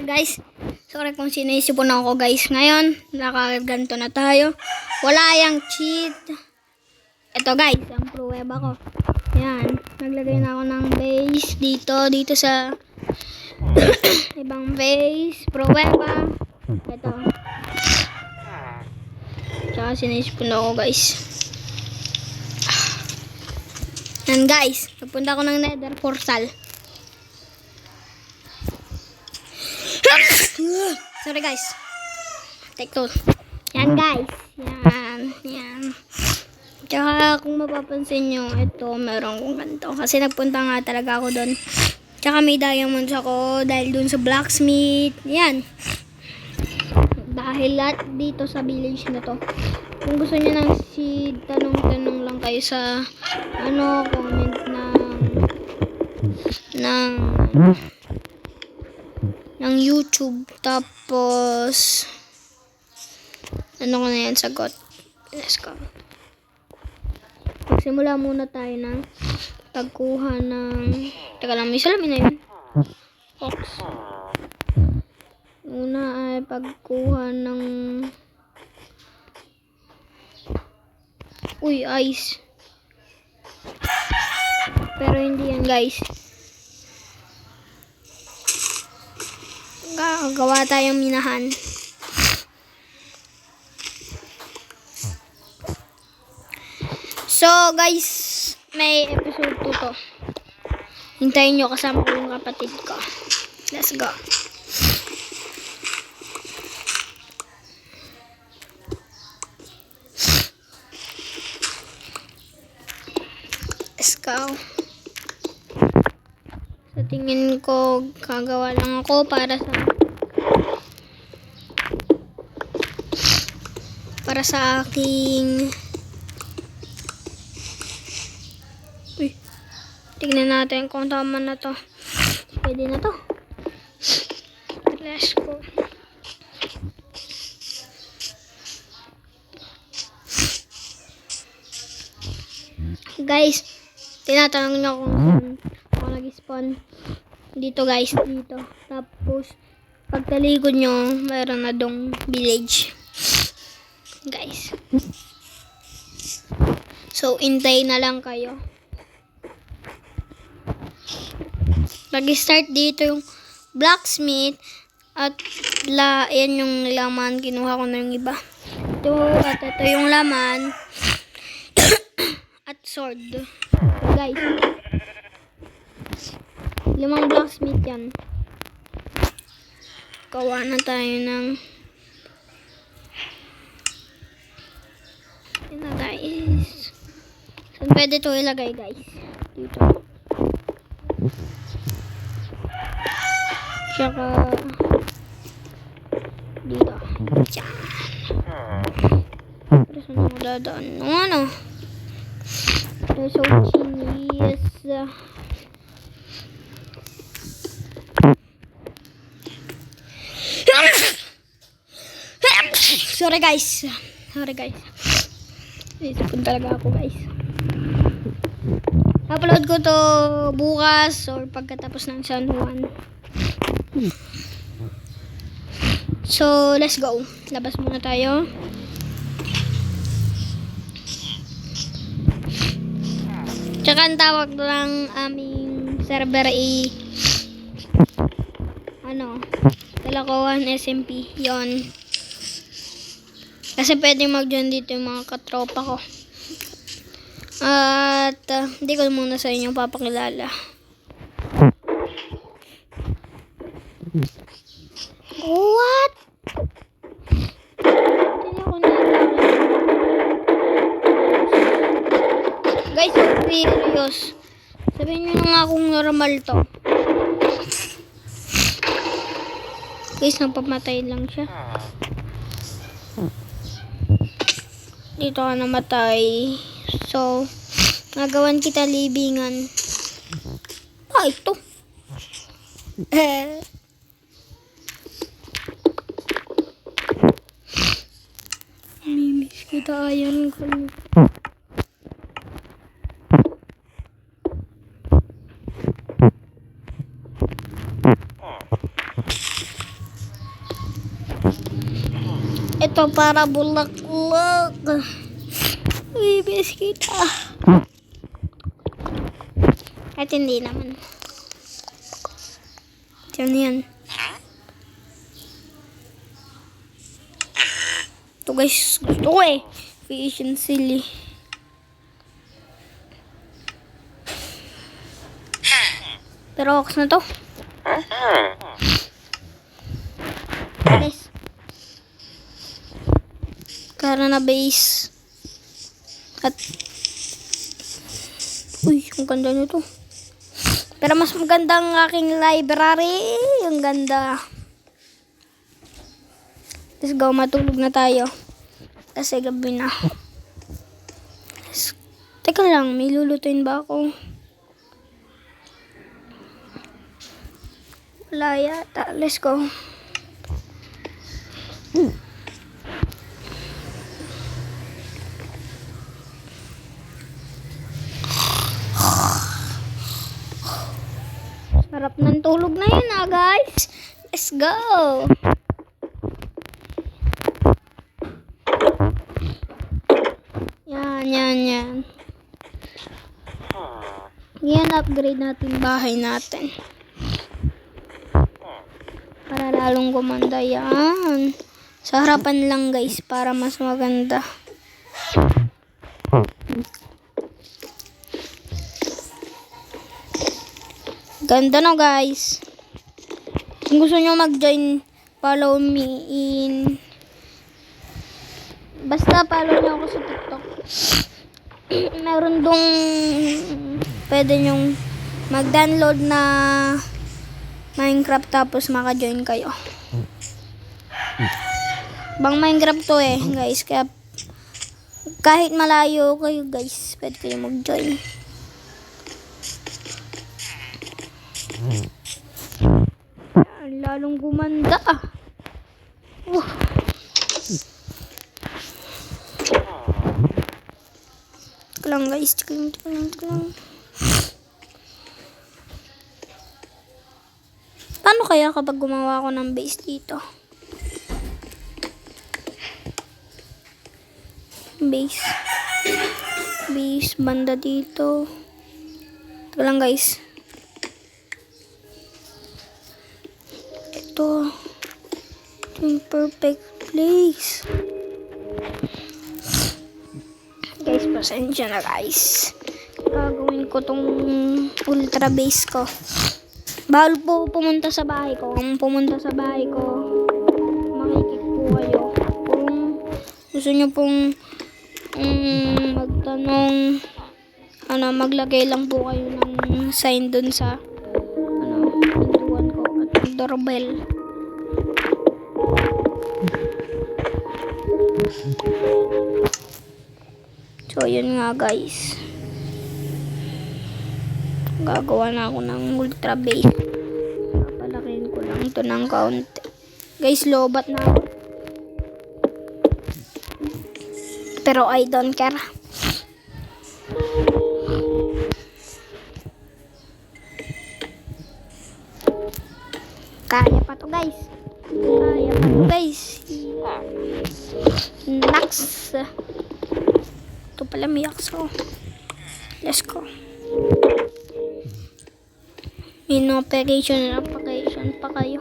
Guys, sorry kung sinisipon ako guys. Ngayon, nakaganto na tayo. Wala yung cheat. Ito guys, ang pruweba ko. Yan, naglagay na ako ng base dito sa ibang base. Pruweba. Ito. Tsaka sinisipon ako guys. Yan guys, nagpunta ako ng nether portal. Sorry guys. Take two. Yan guys. Yan. Tsaka kung mapapansin nyo, ito meron kong ganito. Kasi nagpunta nga talaga ako doon. Tsaka may diamonds ako dahil doon sa blacksmith. Yan. Dahil lahat dito sa village na to. Kung gusto nyo ng seed, tanong lang kayo sa comment ng YouTube. Tapos ano ko na yan, sagot. Let's go. Magsimula muna tayo ng pagkuha ng teka lang, may salamin na yun. Ox. Una ay pagkuha ng ice. Pero hindi yan guys. Gagawa tayong minahan. So guys, may episode 2 to. Hintayin nyo, kasama ko yung kapatid ko. Let's go. Let's go. Sa tingin ko, gagawa lang ako para sa aking tignan natin kung tama na to. Pwede na to. Let's go. Guys, tinatanong niyo kung saan ako nag-spawn. Dito guys, dito. Tapos, pagtalikod nyo, mayroon na dong village. Guys. So, intay na lang kayo. Nag-start dito yung blacksmith at yan yung laman. Kinuha ko na yung iba. Ito yung laman at sword. So, guys. 5 blacksmith yan. Gawa na tayo ng guys. Saan pwede ito ilagay guys? Dito. Tsaka dito. Diyan. Pero saan ako dadaan? Ano? There's so cheese. Sorry guys. Isipon talaga ako guys. Upload ko to bukas or pagkatapos ng San Juan. So, let's go. Labas muna tayo. Tsaka ang tawag ng aming server Kalakohan SMP. Yon. Kasi pwedeng mag-join dito yung mga katropa ko. At hindi ko muna sa inyo papakilala. What? Hindi ako guys, serious. Sabihin nyo na nga kung normal to. Guys, napamatay lang siya. Dito ka namatay. So, nagawan kita libingan. Ito. Mimiss kita ayan ko. Ito para bulaklak. Uy, bes kita. At hindi naman. Yan. Ito guys, gusto ko eh. Fish and silly. Pero ox na to. Guys. Kara na base. At uy, ang ganda nito. Pero mas maganda ang aking library. Ang ganda. Let's go, matulog na tayo. Kasi gabi na. Teka lang, may lulutuin ba ako? Wala yata. Let's go. Sarap ng tulog na yun guys. Let's go. Yan. Yan, upgrade natin bahay natin. Para lalong gumanda yan. Sa harapan lang guys, para mas maganda. Ganda no guys. Kung gusto nyo mag-join, follow me in. Basta follow nyo ako sa TikTok. Meron dong pwede nyong mag-download na Minecraft tapos maka-join kayo. Bang Minecraft to eh guys. Kaya kahit malayo kayo guys, pwede kayo mag-join. Lalong gumanda. Tika lang guys. Tika lang. Paano kaya kapag gumawa ako ng base dito? Base banda dito. Tika lang guys. Ito yung perfect place. Guys, pasensya na guys. Gagawin ko tong ultra base ko. Bawal po pumunta sa bahay ko. Kung pumunta sa bahay ko, makikip po kayo. Kung gusto nyo pong magtanong, maglagay lang po kayo ng sign dun sa pintuan ko at doorbell. So, yun nga guys. Gagawa na ako ng ultra base. Papalakihin ko lang ito ng kaunti. Guys, lobat na ako. Pero I don't care. Kaya pa to guys. Next. Ito pala may akso. Let's go. Application pa kayo.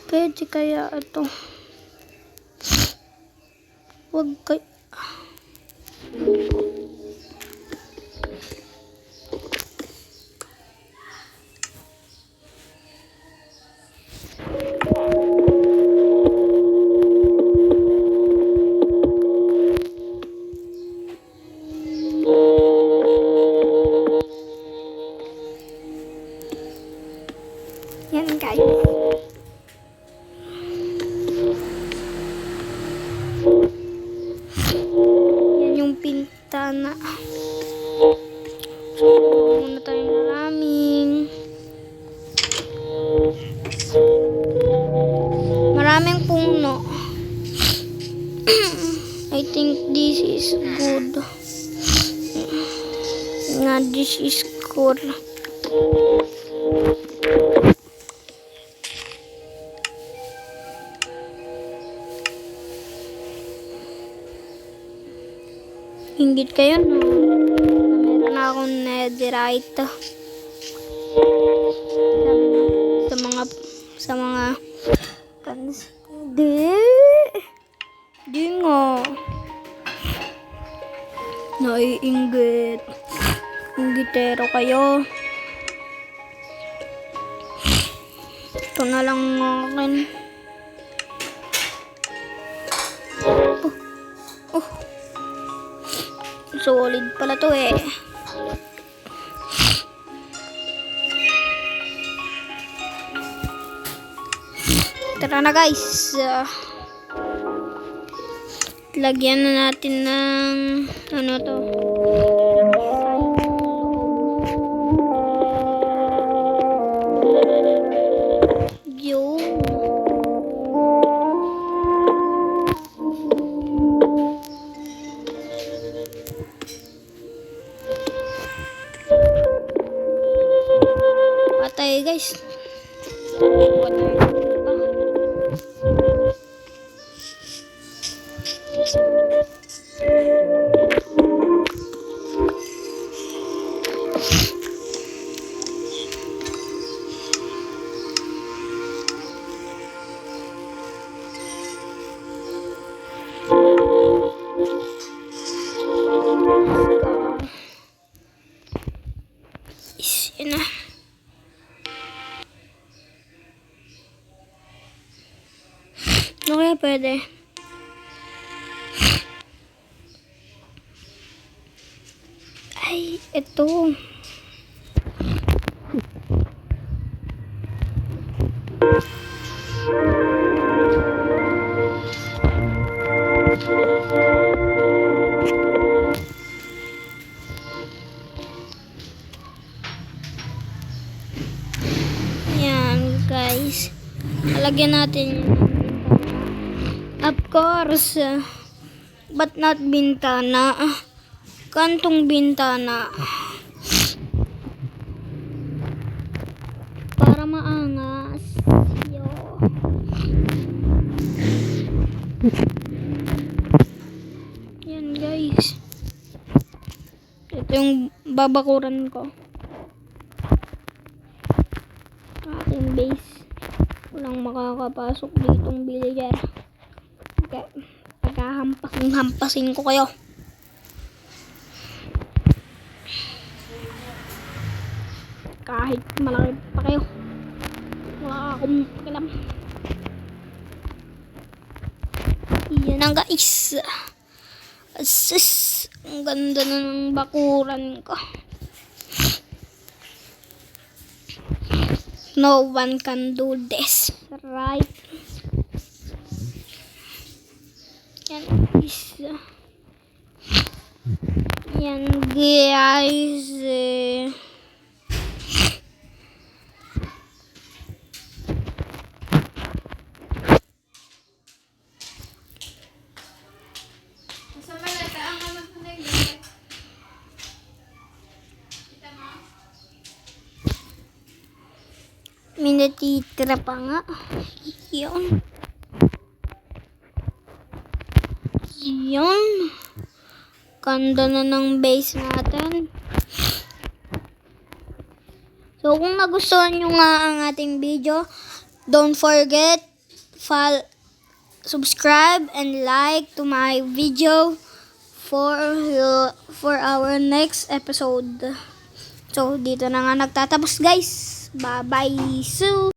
Pwede kaya ito. Wag kayo. Yan guys. Yan yung pintana. So, muna tayong maraming puno. I think this is good. This is good. Nainggit kayo, no? Na meron akong netherite. Sa mga di nga. Naiinggit. Inggitero kayo. Ito na lang akin. Oh. Solid pala to eh. Tara na guys. Lagyan na natin ng ano to. Yung patay guys. Patay pa. Yun na. Ano kaya pwede? Ay, ito. Yan, guys. Lagyan natin yung bintana. Of course, but not bintana. Kantong bintana. Para maangas. Yo. Yan guys. Ito yung babakuran ko. Aking base. Walang makakapasok ditong villager. Okay. Pagkahampasin ko kayo. Kahit malaki pa kayo. Wala akong pakialam. Yan ang guys. Asus. Ang ganda na ng bakuran ko. No one can do this. Right? Yan guys. Yan guys. May natitira pa nga. Yun. Yun. Ganda na ng base natin. So, kung nagustuhan nyo nga ang ating video, don't forget, subscribe and like to my video for our next episode. So, dito na nga nagtatapos guys. Bye-bye. So